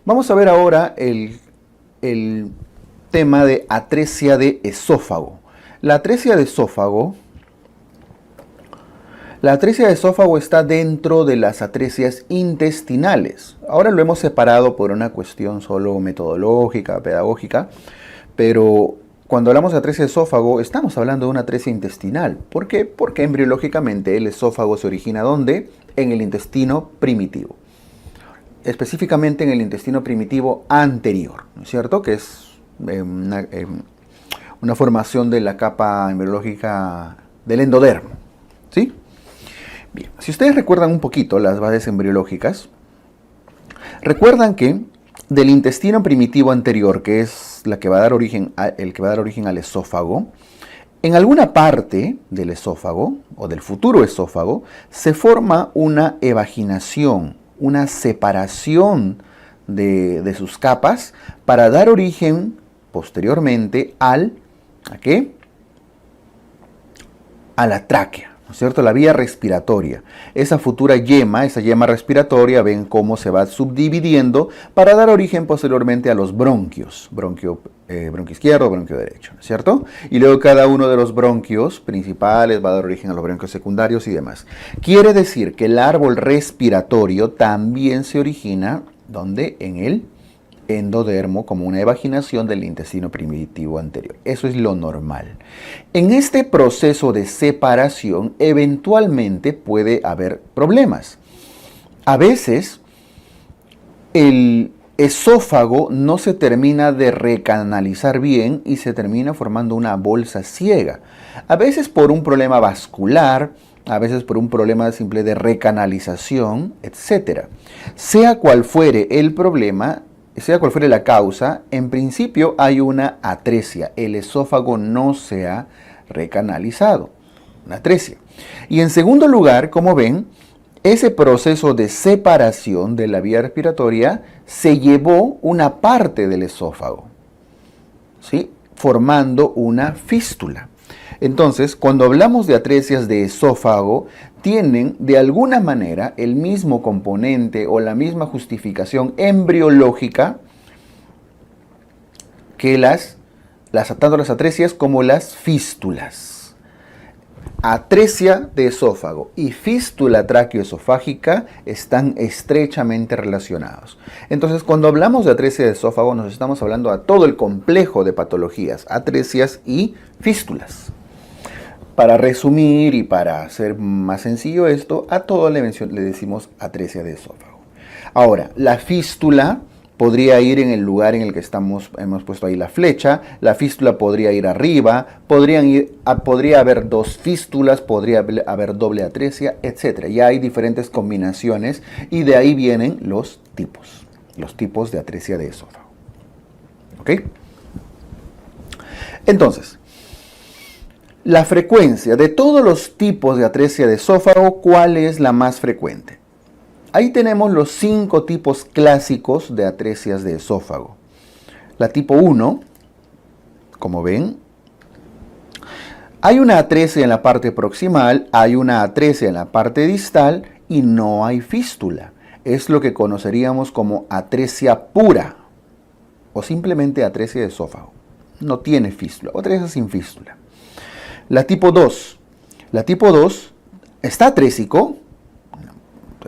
Vamos a ver ahora el tema de atresia de esófago. La atresia de esófago, la atresia de esófago está dentro de las atresias intestinales. Ahora lo hemos separado por una cuestión solo metodológica, pedagógica, pero cuando hablamos de atresia de esófago estamos hablando de una atresia intestinal. ¿Por qué? Porque embriológicamente el esófago se origina ¿dónde? En el intestino primitivo. Específicamente en el intestino primitivo anterior, ¿no es cierto? Que es una formación de la capa embriológica del endodermo, ¿sí? Bien, si ustedes recuerdan un poquito las bases embriológicas, recuerdan que del intestino primitivo anterior, que es el que va a dar origen al esófago, en alguna parte del esófago o del futuro esófago se forma una evaginación, una separación de sus capas para dar origen posteriormente ¿a qué? A la tráquea, ¿no es cierto? La vía respiratoria. Esa futura yema, esa yema respiratoria, ven cómo se va subdividiendo para dar origen posteriormente a los bronquios. Bronquio izquierdo, bronquio derecho, ¿no es cierto? Y luego cada uno de los bronquios principales va a dar origen a los bronquios secundarios y demás. Quiere decir que el árbol respiratorio también se origina, ¿dónde? En el endodermo, como una evaginación del intestino primitivo anterior. Eso es lo normal. En este proceso de separación, eventualmente puede haber problemas. A veces, el esófago no se termina de recanalizar bien y se termina formando una bolsa ciega. A veces por un problema vascular, a veces por un problema simple de recanalización, etc. Sea cual fuere el problema, sea cual fuere la causa, en principio hay una atresia. El esófago no se ha recanalizado. Una atresia. Y en segundo lugar, como ven, ese proceso de separación de la vía respiratoria se llevó una parte del esófago, ¿sí? Formando una fístula. Entonces, cuando hablamos de atresias de esófago, tienen de alguna manera el mismo componente o la misma justificación embriológica que tanto las atresias como las fístulas. Atresia de esófago y fístula tráqueo-esofágica están estrechamente relacionados. Entonces, cuando hablamos de atresia de esófago, nos estamos hablando a todo el complejo de patologías, atresias y fístulas. Para resumir y para hacer más sencillo esto, a todo le decimos atresia de esófago. Ahora, la fístula podría ir en el lugar en el que hemos puesto ahí la flecha. La fístula podría ir arriba, podría haber dos fístulas, podría haber doble atresia, etc. Ya hay diferentes combinaciones y de ahí vienen los tipos de atresia de esófago. ¿Ok? Entonces, la frecuencia de todos los tipos de atresia de esófago, ¿cuál es la más frecuente? Ahí tenemos los 5 tipos clásicos de atresias de esófago. La tipo 1, como ven, hay una atresia en la parte proximal, hay una atresia en la parte distal y no hay fístula. Es lo que conoceríamos como atresia pura o simplemente atresia de esófago. No tiene fístula, o atresia sin fístula. La tipo 2. La tipo 2 está atrésico,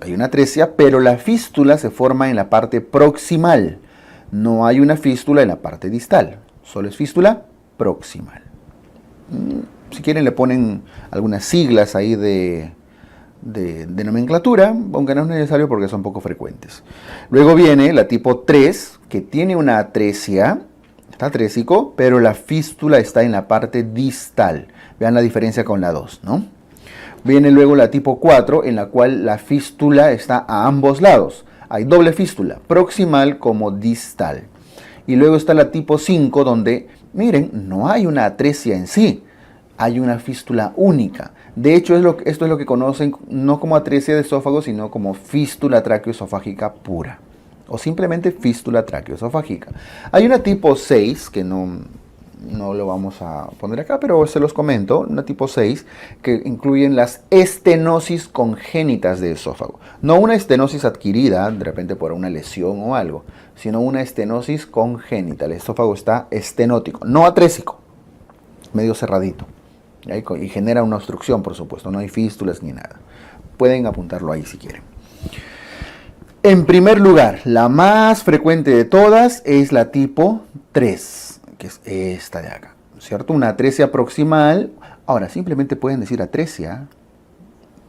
hay una atresia, pero la fístula se forma en la parte proximal. No hay una fístula en la parte distal, solo es fístula proximal. Si quieren le ponen algunas siglas ahí de nomenclatura, aunque no es necesario porque son poco frecuentes. Luego viene la tipo 3, que tiene una atresia, está atrésico, pero la fístula está en la parte distal. Vean la diferencia con la 2, ¿no? Viene luego la tipo 4, en la cual la fístula está a ambos lados. Hay doble fístula, proximal como distal. Y luego está la tipo 5, donde, miren, no hay una atresia en sí. Hay una fístula única. De hecho, esto es lo que conocen no como atresia de esófago, sino como fístula tráqueo-esofágica pura. O simplemente fístula tráqueo-esofágica. Hay una tipo 6, que no no lo vamos a poner acá, pero se los comento, una tipo 6, que incluyen las estenosis congénitas de esófago. No una estenosis adquirida, de repente por una lesión o algo, sino una estenosis congénita. El esófago está estenótico, no atrésico, medio cerradito. Y genera una obstrucción, por supuesto, no hay fístulas ni nada. Pueden apuntarlo ahí si quieren. En primer lugar, la más frecuente de todas es la tipo 3, que es esta de acá, ¿cierto? Una atresia proximal. Ahora, simplemente pueden decir atresia,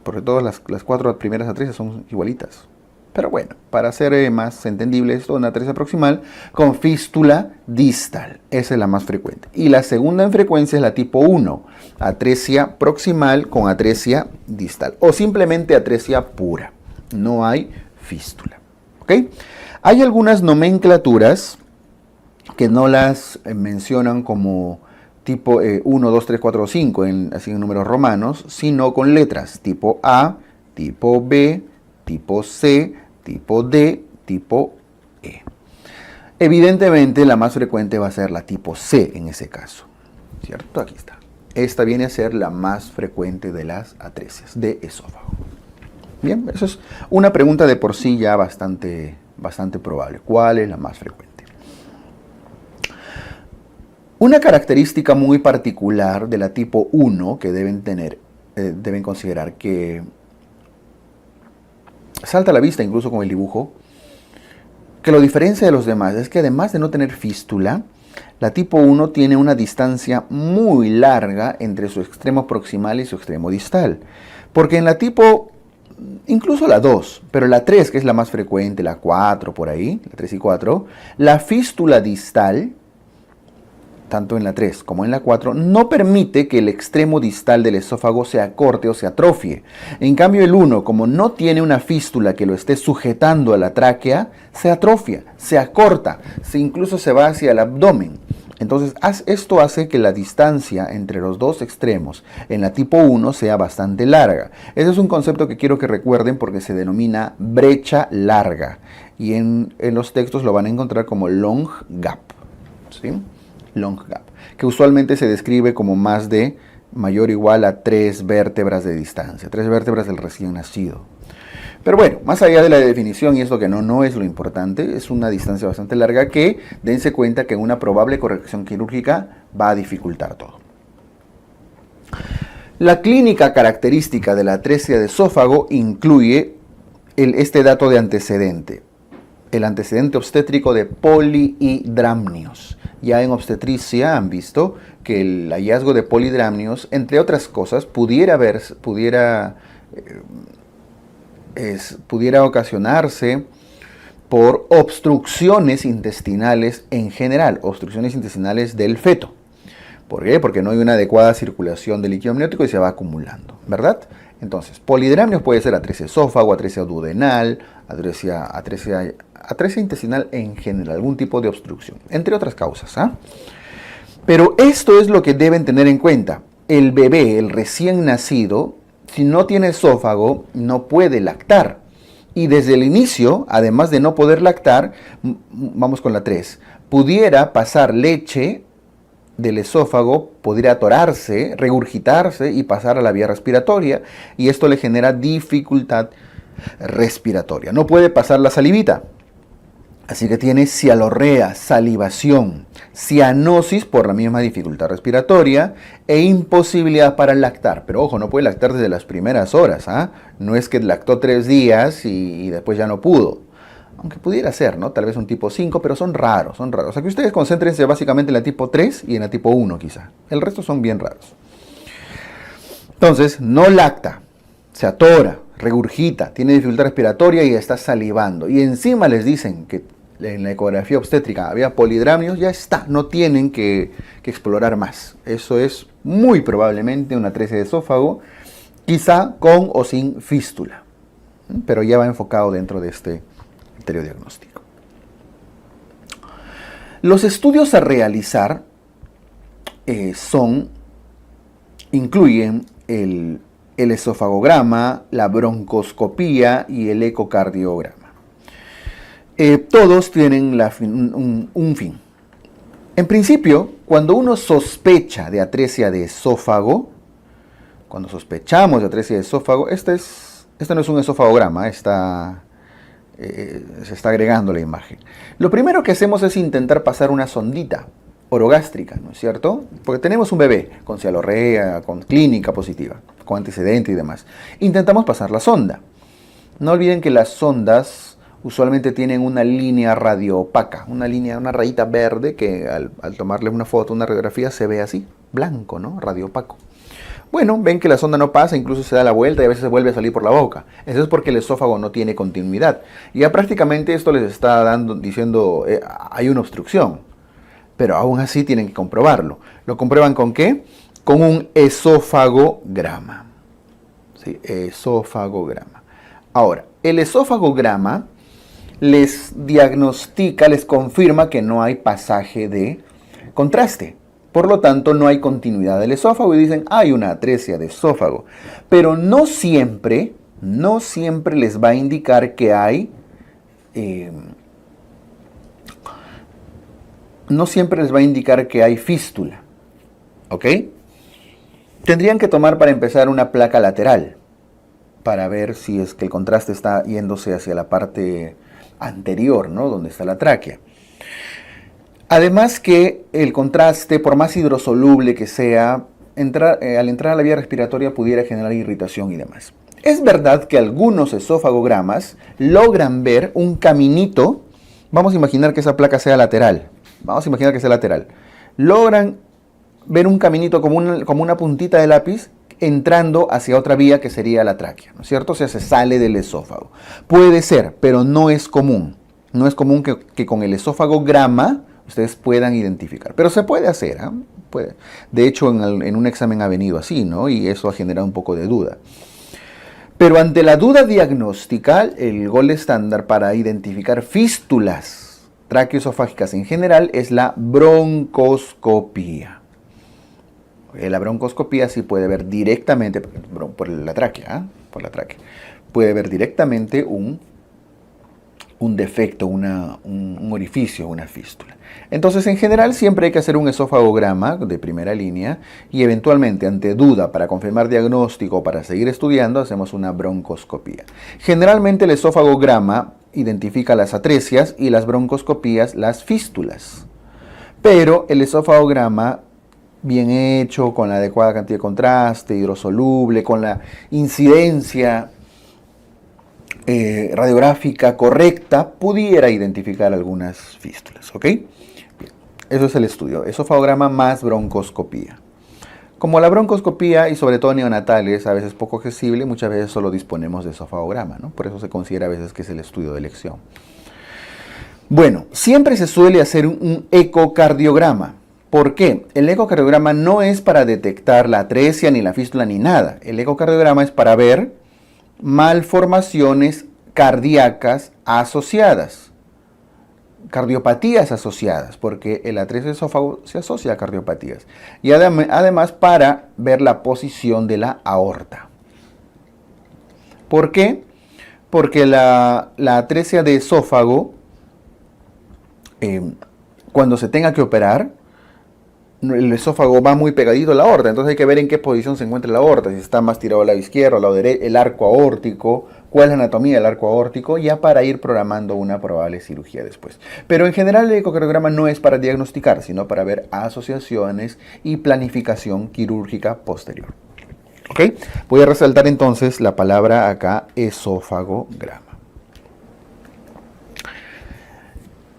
porque todas las 4 primeras atresias son igualitas. Pero bueno, para hacer más entendible esto, una atresia proximal con fístula distal. Esa es la más frecuente. Y la segunda en frecuencia es la tipo 1, atresia proximal con atresia distal. O simplemente atresia pura. No hay fístula. ¿Ok? Hay algunas nomenclaturas que no las mencionan como tipo 1, 2, 3, 4 o 5, así en números romanos, sino con letras tipo A, tipo B, tipo C, tipo D, tipo E. Evidentemente la más frecuente va a ser la tipo C en ese caso, ¿cierto? Aquí está. Esta viene a ser la más frecuente de las atresias de esófago. Bien, eso es una pregunta de por sí ya bastante probable. ¿Cuál es la más frecuente? Una característica muy particular de la tipo 1 que deben considerar, que salta a la vista incluso con el dibujo, que lo diferencia de los demás es que además de no tener fístula, la tipo 1 tiene una distancia muy larga entre su extremo proximal y su extremo distal. Porque en la tipo, incluso la 2, pero la 3, que es la más frecuente, la 4 por ahí, la 3 y 4, la fístula distal, tanto en la 3 como en la 4, no permite que el extremo distal del esófago se acorte o se atrofie. En cambio el 1, como no tiene una fístula que lo esté sujetando a la tráquea, se atrofia, se acorta, incluso se va hacia el abdomen. Entonces esto hace que la distancia entre los dos extremos en la tipo 1 sea bastante larga. Ese es un concepto que quiero que recuerden porque se denomina brecha larga. Y en los textos lo van a encontrar como long gap, ¿sí? Long gap, que usualmente se describe como mayor o igual a 3 vértebras de distancia, 3 vértebras del recién nacido. Pero bueno, más allá de la definición, y esto que no es lo importante, es una distancia bastante larga que dense cuenta que una probable corrección quirúrgica va a dificultar todo. La clínica característica de la atresia de esófago incluye este dato de antecedente. El antecedente obstétrico de polihidramnios. Ya en obstetricia han visto que el hallazgo de polihidramnios, entre otras cosas, pudiera ocasionarse por obstrucciones intestinales en general, obstrucciones intestinales del feto. ¿Por qué? Porque no hay una adecuada circulación del líquido amniótico y se va acumulando, ¿verdad? Entonces, polihidramnios puede ser atresia esófago, atresia duodenal, atresia intestinal en general, algún tipo de obstrucción, entre otras causas. Pero esto es lo que deben tener en cuenta. El bebé, el recién nacido, si no tiene esófago, no puede lactar. Y desde el inicio, además de no poder lactar, vamos con la 3, pudiera pasar leche del esófago, podría atorarse, regurgitarse y pasar a la vía respiratoria, y esto le genera dificultad respiratoria. No puede pasar la salivita, así que tiene cialorrea, salivación, cianosis por la misma dificultad respiratoria e imposibilidad para lactar. Pero ojo, no puede lactar desde las primeras horas, No es que lactó 3 días y después ya no pudo. Aunque pudiera ser, ¿no? Tal vez un tipo 5, pero son raros. O sea que ustedes concéntrense básicamente en la tipo 3 y en la tipo 1 quizá. El resto son bien raros. Entonces, no lacta, se atora, regurgita, tiene dificultad respiratoria y está salivando. Y encima les dicen que en la ecografía obstétrica había polihidramnios, ya está, no tienen que explorar más. Eso es muy probablemente una atresia de esófago, quizá con o sin fístula. Pero ya va enfocado dentro de este diagnóstico. Los estudios a realizar incluyen el esofagograma, la broncoscopía y el ecocardiograma. Todos tienen un fin. En principio, Cuando uno sospecha de atresia de esófago, cuando sospechamos de atresia de esófago, este no es un esofagograma, se está agregando la imagen. Lo primero que hacemos es intentar pasar una sondita orogástrica, ¿no es cierto? Porque tenemos un bebé con cialorrea, con clínica positiva, con antecedente y demás. Intentamos pasar la sonda. No olviden que las sondas usualmente tienen una línea radioopaca, una rayita verde que al tomarle una foto, una radiografía, se ve así, blanco, ¿no? Radioopaco. Bueno, ven que la sonda no pasa, incluso se da la vuelta y a veces se vuelve a salir por la boca. Eso es porque el esófago no tiene continuidad. Y ya prácticamente esto les está diciendo, hay una obstrucción. Pero aún así tienen que comprobarlo. ¿Lo comprueban con qué? Con un esófagograma. ¿Sí? Esófagograma. Ahora, el esófagograma les diagnostica, les confirma que no hay pasaje de contraste. Por lo tanto, no hay continuidad del esófago y dicen, hay una atresia de esófago. Pero no siempre les va a indicar que hay... no siempre les va a indicar que hay fístula. ¿Ok? Tendrían que tomar para empezar una placa lateral para ver si es que el contraste está yéndose hacia la parte anterior, ¿no? Donde está la tráquea. Además que el contraste, por más hidrosoluble que sea, al entrar a la vía respiratoria pudiera generar irritación y demás. Es verdad que algunos esófagogramas logran ver un caminito. Vamos a imaginar que esa placa sea lateral. Logran ver un caminito como una puntita de lápiz entrando hacia otra vía que sería la tráquea, ¿no es cierto? O sea, se sale del esófago. Puede ser, pero no es común. No es común que con el esófagograma ustedes puedan identificar. Pero se puede hacer, ¿eh? Puede. De hecho, en un examen ha venido así, ¿no? Y eso ha generado un poco de duda. Pero ante la duda diagnóstica, el gol estándar para identificar fístulas traqueoesofágicas en general es la broncoscopía. La broncoscopía sí puede ver directamente, por la tráquea, por la tráquea, puede ver directamente un defecto, un orificio, una fístula. Entonces, en general, siempre hay que hacer un esofagograma de primera línea y eventualmente, ante duda, para confirmar diagnóstico o para seguir estudiando, hacemos una broncoscopía. Generalmente, el esofagograma identifica las atresias y las broncoscopías las fístulas. Pero el esofagograma bien hecho, con la adecuada cantidad de contraste, hidrosoluble, con la incidencia radiográfica correcta, pudiera identificar algunas fístulas, ¿ok? Bien. Eso es el estudio, esofagograma más broncoscopía. Como la broncoscopía, y sobre todo neonatales, a veces poco accesible, muchas veces solo disponemos de esofagograma, ¿no? Por eso se considera a veces que es el estudio de elección. Bueno, siempre se suele hacer un ecocardiograma. ¿Por qué? El ecocardiograma no es para detectar la atresia, ni la fístula, ni nada. El ecocardiograma es para ver malformaciones cardíacas asociadas, cardiopatías asociadas, porque el atresia de esófago se asocia a cardiopatías. Y además para ver la posición de la aorta. ¿Por qué? Porque la atresia de esófago, cuando se tenga que operar, el esófago va muy pegadito a la aorta, entonces hay que ver en qué posición se encuentra la aorta, si está más tirado al lado izquierdo, al lado derecho, el arco aórtico, cuál es la anatomía del arco aórtico, ya para ir programando una probable cirugía después. Pero en general el ecocardiograma no es para diagnosticar, sino para ver asociaciones y planificación quirúrgica posterior. ¿Ok? Voy a resaltar entonces la palabra acá, esófagograma.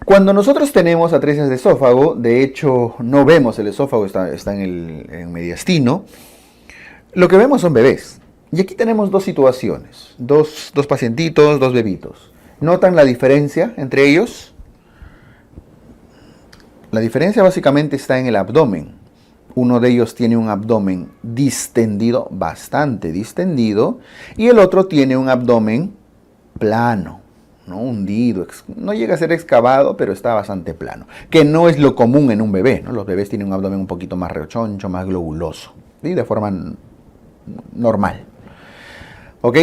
Cuando nosotros tenemos atresias de esófago, de hecho no vemos el esófago, está en el mediastino, lo que vemos son bebés. Y aquí tenemos dos situaciones, dos pacientitos, dos bebitos. ¿Notan la diferencia entre ellos? La diferencia básicamente está en el abdomen. Uno de ellos tiene un abdomen distendido, bastante distendido, y el otro tiene un abdomen plano, ¿no? Hundido, no llega a ser excavado, pero está bastante plano, que no es lo común en un bebé, ¿no? Los bebés tienen un abdomen un poquito más rechoncho, más globuloso, ¿sí? De forma normal. ¿Ok?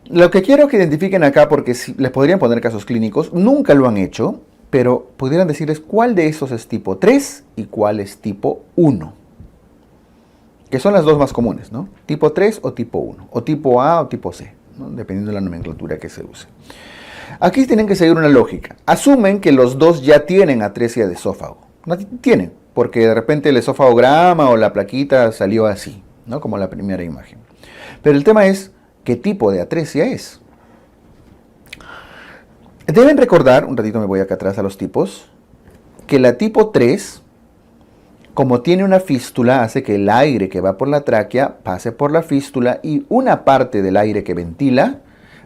Lo que quiero que identifiquen acá, porque les podrían poner casos clínicos, nunca lo han hecho, pero pudieran decirles cuál de esos es tipo 3 y cuál es tipo 1. Que son las dos más comunes, ¿no? Tipo 3 o tipo 1, o tipo A o tipo C, ¿no? Dependiendo de la nomenclatura que se use. Aquí tienen que seguir una lógica. Asumen que los dos ya tienen atresia de esófago. No tienen, porque de repente el esofagograma o la plaquita salió así, ¿no? Como la primera imagen. Pero el tema es, ¿qué tipo de atresia es? Deben recordar, un ratito me voy acá atrás a los tipos, que la tipo 3, como tiene una fístula, hace que el aire que va por la tráquea pase por la fístula y una parte del aire que ventila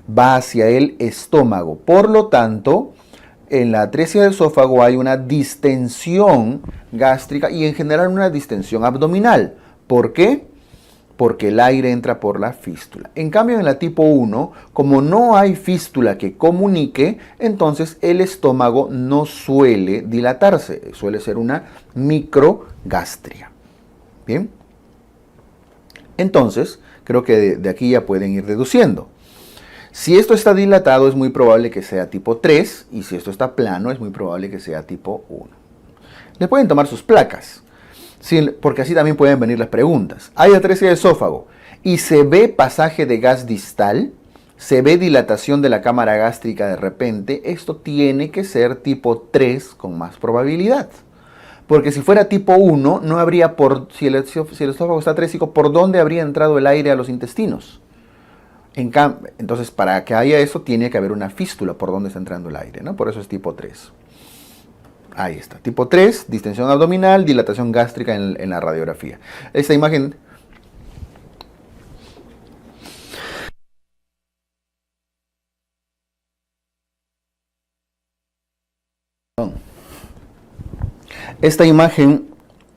va hacia el estómago. Por lo tanto, en la atresia del esófago hay una distensión gástrica y en general una distensión abdominal. ¿Por qué? Porque el aire entra por la fístula. En cambio, en la tipo 1, como no hay fístula que comunique, entonces el estómago no suele dilatarse, suele ser una microgastria. Bien. Entonces, creo que de aquí ya pueden ir deduciendo. Si esto está dilatado, es muy probable que sea tipo 3, y si esto está plano, es muy probable que sea tipo 1. Le pueden tomar sus placas. Sí, porque así también pueden venir las preguntas. Hay atresia de esófago y se ve pasaje de gas distal, se ve dilatación de la cámara gástrica de repente, esto tiene que ser tipo 3 con más probabilidad. Porque si fuera tipo 1, no habría si el esófago está atrésico, ¿por dónde habría entrado el aire a los intestinos? Entonces, para que haya eso, tiene que haber una fístula por donde está entrando el aire, ¿no? Por eso es tipo 3. Ahí está. Tipo 3, distensión abdominal, dilatación gástrica en la radiografía. Esta imagen... Esta imagen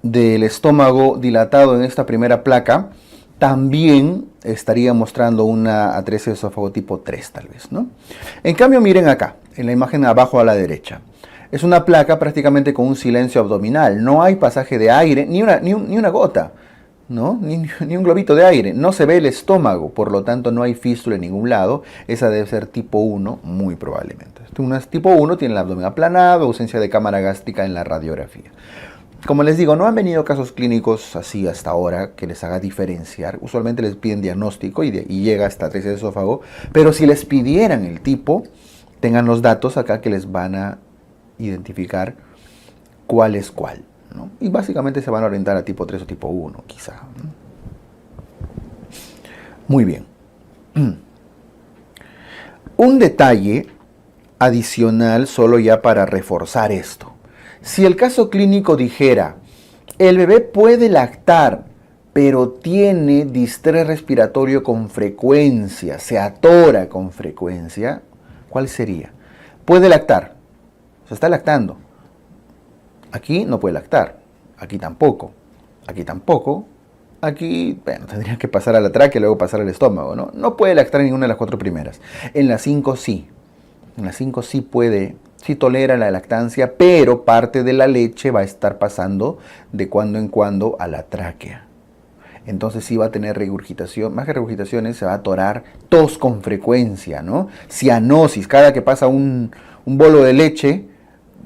del estómago dilatado en esta primera placa también estaría mostrando una atresia de esófago tipo 3, tal vez, ¿no? En cambio, miren acá, en la imagen abajo a la derecha. Es una placa prácticamente con un silencio abdominal. No hay pasaje de aire, ni una gota, ¿no? Ni un globito de aire. No se ve el estómago, por lo tanto no hay fístula en ningún lado. Esa debe ser tipo 1, muy probablemente. Una tipo 1 tiene el abdomen aplanado, ausencia de cámara gástrica en la radiografía. Como les digo, no han venido casos clínicos así hasta ahora que les haga diferenciar. Usualmente les piden diagnóstico y llega hasta atresia de esófago. Pero si les pidieran el tipo, tengan los datos acá que les van a identificar cuál es cuál, ¿no? Y básicamente se van a orientar a tipo 3 o tipo 1, quizá, ¿no? Muy bien. Un detalle adicional solo ya para reforzar esto. Si el caso clínico dijera, el bebé puede lactar, pero tiene distrés respiratorio con frecuencia, se atora con frecuencia, ¿cuál sería? Puede lactar. Se está lactando. Aquí no puede lactar. Aquí tampoco. Aquí tampoco. Aquí, bueno, tendría que pasar a la tráquea y luego pasar al estómago, ¿no? No puede lactar en ninguna de las 4 primeras. En las 5 sí. En las 5 sí puede, sí tolera la lactancia, pero parte de la leche va a estar pasando de cuando en cuando a la tráquea. Entonces sí va a tener regurgitación, más que regurgitaciones, se va a atorar tos con frecuencia, ¿no? Cianosis, cada que pasa un bolo de leche,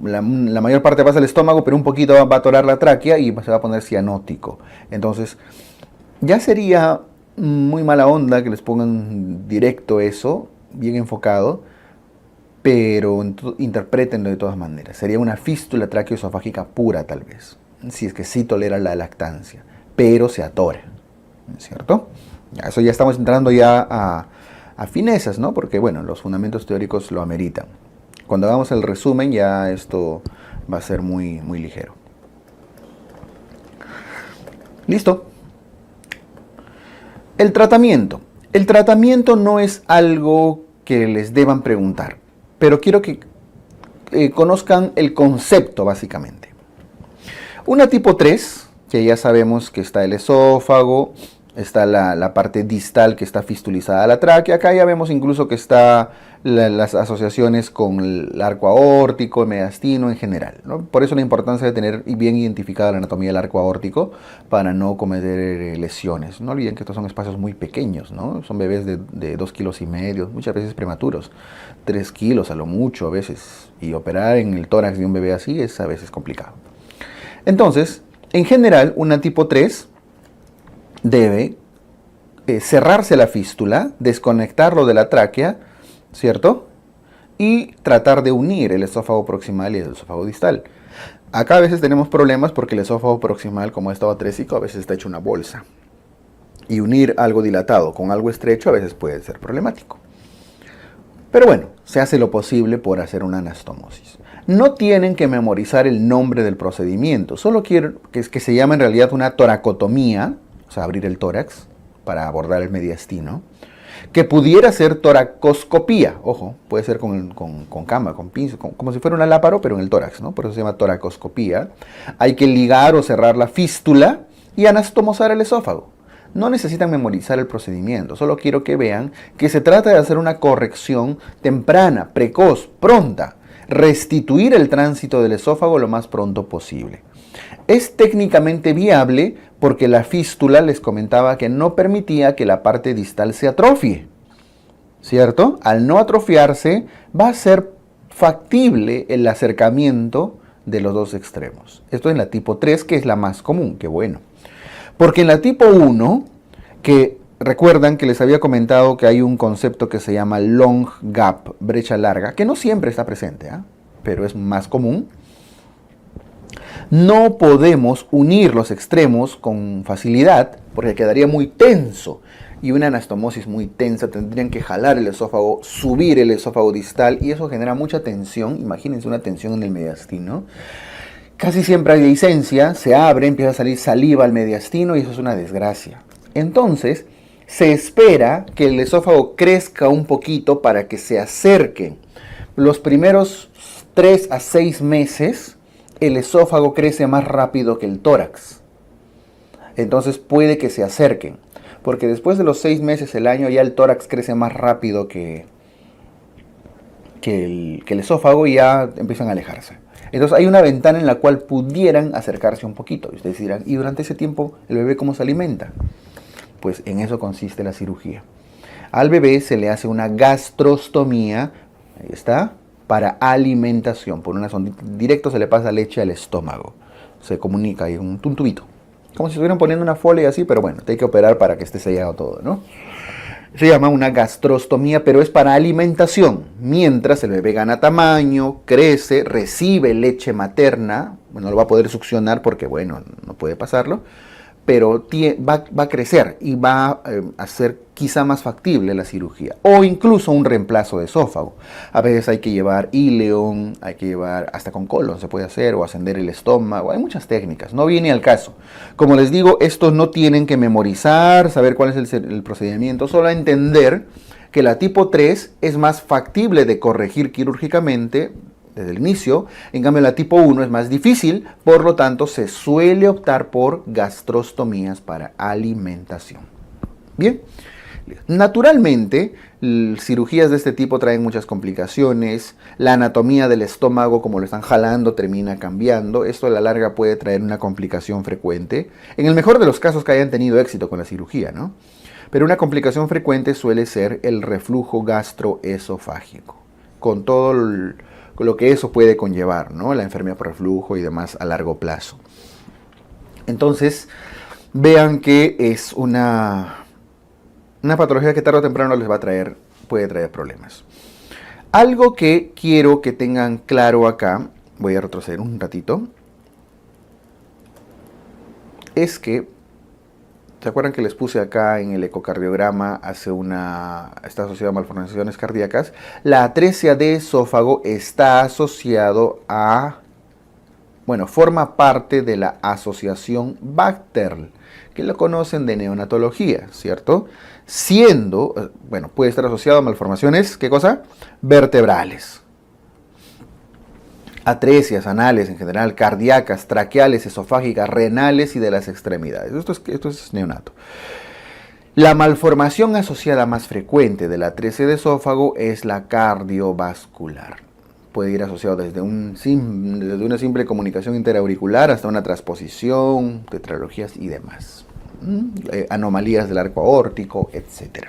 la mayor parte pasa al estómago, pero un poquito va a atorar la tráquea y se va a poner cianótico. Entonces, ya sería muy mala onda que les pongan directo eso, bien enfocado, pero interpretenlo de todas maneras. Sería una fístula tráqueo-esofágica pura, tal vez, si es que sí tolera la lactancia, pero se atora, ¿cierto? Eso ya estamos entrando ya a finezas, ¿no? Porque, bueno, los fundamentos teóricos lo ameritan. Cuando hagamos el resumen ya esto va a ser muy, muy ligero. ¿Listo? El tratamiento. El tratamiento no es algo que les deban preguntar, pero quiero que conozcan el concepto básicamente. Una tipo 3, que ya sabemos que está el esófago, Está la parte distal que está fistulizada a la tráquea. Acá ya vemos incluso que está las asociaciones con el arco aórtico, el mediastino en general, ¿no? Por eso la importancia de tener bien identificada la anatomía del arco aórtico para no cometer lesiones. No olviden que estos son espacios muy pequeños, ¿no? Son bebés de 2,5 kilos, muchas veces prematuros, 3 kilos a lo mucho a veces. Y operar en el tórax de un bebé así es a veces complicado. Entonces, en general, una tipo 3 debe cerrarse la fístula, desconectarlo de la tráquea, ¿cierto? Y tratar de unir el esófago proximal y el esófago distal. Acá a veces tenemos problemas porque el esófago proximal, como estado atrésico, a veces está hecho una bolsa. Y unir algo dilatado con algo estrecho a veces puede ser problemático. Pero bueno, se hace lo posible por hacer una anastomosis. No tienen que memorizar el nombre del procedimiento, solo quiero que se llama en realidad una toracotomía, o sea, abrir el tórax para abordar el mediastino, que pudiera ser toracoscopía, ojo, puede ser con cama, con pinza, como si fuera una láparo, pero en el tórax, ¿no? Por eso se llama toracoscopía. Hay que ligar o cerrar la fístula y anastomosar el esófago. No necesitan memorizar el procedimiento, solo quiero que vean que se trata de hacer una corrección temprana, precoz, pronta, restituir el tránsito del esófago lo más pronto posible. Es técnicamente viable porque la fístula les comentaba que no permitía que la parte distal se atrofie, ¿cierto? Al no atrofiarse va a ser factible el acercamiento de los dos extremos. Esto es en la tipo 3, que es la más común, qué bueno. Porque en la tipo 1, que recuerdan que les había comentado que hay un concepto que se llama long gap, brecha larga, que no siempre está presente, pero es más común. No podemos unir los extremos con facilidad porque quedaría muy tenso y una anastomosis muy tensa, tendrían que jalar el esófago, subir el esófago distal y eso genera mucha tensión. Imagínense una tensión en el mediastino. Casi siempre hay licencia, se abre, empieza a salir saliva al mediastino y eso es una desgracia. Entonces, se espera que el esófago crezca un poquito para que se acerque. Los primeros 3 a 6 meses, el esófago crece más rápido que el tórax. Entonces puede que se acerquen, porque después de los 6 meses, el año, ya el tórax crece más rápido que el esófago y ya empiezan a alejarse. Entonces hay una ventana en la cual pudieran acercarse un poquito. Y ustedes dirán, ¿y durante ese tiempo el bebé cómo se alimenta? Pues en eso consiste la cirugía. Al bebé se le hace una gastrostomía, ahí está, para alimentación. Por una sonda directo se le pasa leche al estómago. Se comunica, hay un tubito. Como si estuvieran poniendo una folia así, pero bueno, hay que operar para que esté sellado todo, ¿no? Se llama una gastrostomía, pero es para alimentación. Mientras el bebé gana tamaño, crece, recibe leche materna, bueno, no lo va a poder succionar porque, bueno, no puede pasarlo, pero va a crecer y va a ser quizá más factible la cirugía. O incluso un reemplazo de esófago. A veces hay que llevar íleon, hay que llevar hasta con colon se puede hacer, o ascender el estómago. Hay muchas técnicas, no viene al caso. Como les digo, estos no tienen que memorizar, saber cuál es el procedimiento, solo entender que la tipo 3 es más factible de corregir quirúrgicamente desde el inicio. En cambio la tipo 1 es más difícil, por lo tanto se suele optar por gastrostomías para alimentación. Bien, naturalmente cirugías de este tipo traen muchas complicaciones. La anatomía del estómago, como lo están jalando, termina cambiando. Esto a la larga puede traer una complicación frecuente, en el mejor de los casos que hayan tenido éxito con la cirugía, ¿no? Pero una complicación frecuente suele ser el reflujo gastroesofágico, con todo lo que eso puede conllevar, ¿no? La enfermedad por reflujo y demás a largo plazo. Entonces, vean que es una patología que tarde o temprano les puede traer problemas. Algo que quiero que tengan claro acá, voy a retroceder un ratito, es que, ¿se acuerdan que les puse acá en el ecocardiograma está asociado a malformaciones cardíacas? La atresia de esófago está asociado forma parte de la asociación Bacterl, que lo conocen de neonatología, ¿cierto? Puede estar asociado a malformaciones, ¿qué cosa? Vertebrales. Atresias anales en general, cardíacas, traqueales, esofágicas, renales y de las extremidades. Esto es neonato. La malformación asociada más frecuente de la atresia de esófago es la cardiovascular. Puede ir asociado desde una simple comunicación interauricular hasta una transposición, tetralogías y demás. Anomalías del arco aórtico, etc.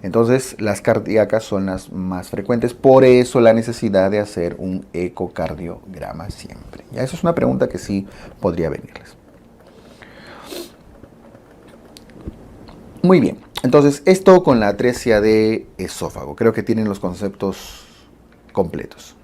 Entonces, las cardíacas son las más frecuentes, por eso la necesidad de hacer un ecocardiograma siempre. Ya, eso es una pregunta que sí podría venirles. Muy bien, entonces esto con la atresia de esófago. Creo que tienen los conceptos completos.